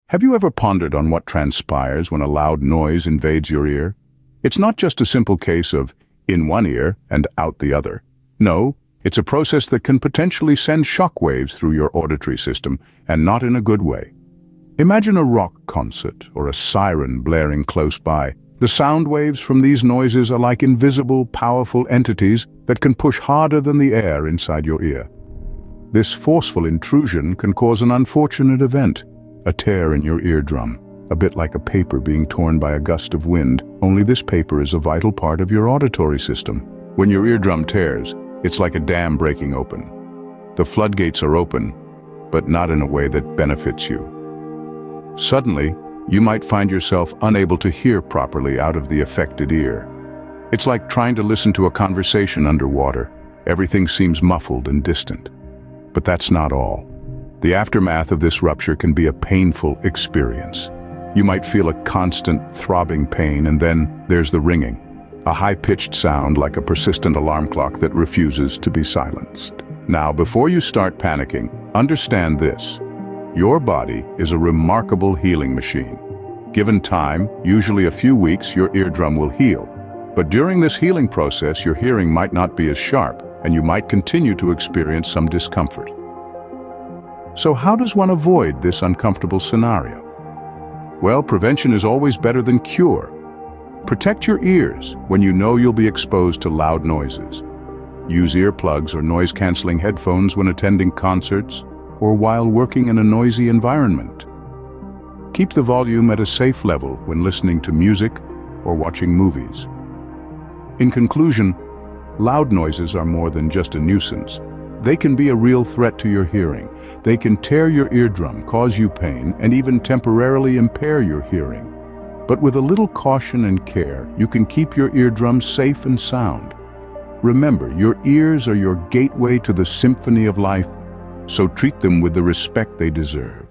Have you ever pondered on what transpires when a loud noise invades your ear? It's not just a simple case of in one ear and out the other. No, it's a process that can potentially send shock waves through your auditory system, and not in a good way. Imagine a rock concert or a siren blaring close by. The sound waves from these noises are like invisible, powerful entities that can push harder than the air inside your ear. This forceful intrusion can cause an unfortunate event, a tear in your eardrum, a bit like a paper being torn by a gust of wind, only this paper is a vital part of your auditory system. When your eardrum tears, it's like a dam breaking open. The floodgates are open, but not in a way that benefits you. Suddenly, you might find yourself unable to hear properly out of the affected ear. It's like trying to listen to a conversation underwater. Everything seems muffled and distant. But that's not all. The aftermath of this rupture can be a painful experience. You might feel a constant throbbing pain, and then there's the ringing, a high-pitched sound like a persistent alarm clock that refuses to be silenced. Now, before you start panicking, understand this. Your body is a remarkable healing machine. Given time, usually a few weeks, your eardrum will heal. But during this healing process, your hearing might not be as sharp, and you might continue to experience some discomfort. So how does one avoid this uncomfortable scenario? Well, prevention is always better than cure. Protect your ears when you know you'll be exposed to loud noises. Use earplugs or noise-canceling headphones when attending concerts or while working in a noisy environment. Keep the volume at a safe level when listening to music or watching movies. In conclusion, loud noises are more than just a nuisance. They can be a real threat to your hearing. They can tear your eardrum, cause you pain, and even temporarily impair your hearing. But with a little caution and care, you can keep your eardrum safe and sound. Remember, your ears are your gateway to the symphony of life, so treat them with the respect they deserve.